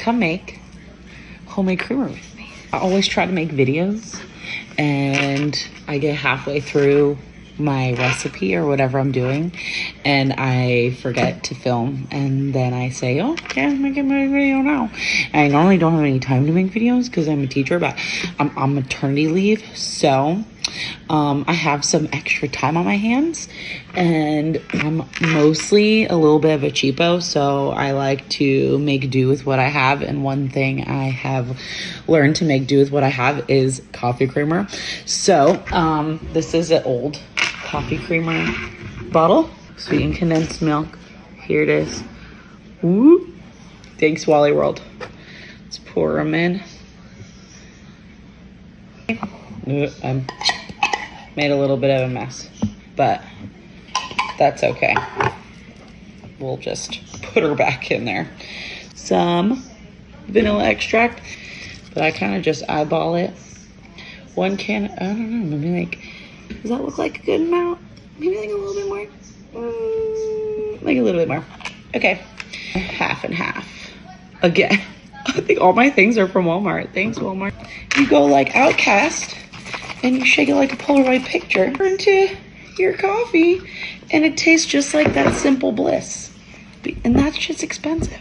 come make homemade creamer with me. I always try to make videos and I get halfway through my recipe or whatever I'm doing and I forget to film, and then I say, oh yeah, I'm making my video now. And I normally don't have any time to make videos because I'm a teacher, but I'm on maternity leave, so I have some extra time on my hands and I'm mostly a little bit of a cheapo, so I like to make do with what I have. And one thing I have learned to make do with what I have is coffee creamer. So this is an old coffee creamer bottle, sweetened condensed milk. Here it is. Woo! Thanks, Wally World. Let's pour them in. I made a little bit of a mess, but that's okay. We'll just put her back in there. Some vanilla extract, but I kind of just eyeball it. 1 can, I don't know, maybe like, does that look like a good amount? Maybe like a little bit more? Like a little bit more. Okay, half and half. Again, I think all my things are from Walmart. Thanks, Walmart. You go like Outcast and you shake it like a Polaroid picture into your coffee and it tastes just like that Simple Bliss. And that's just expensive.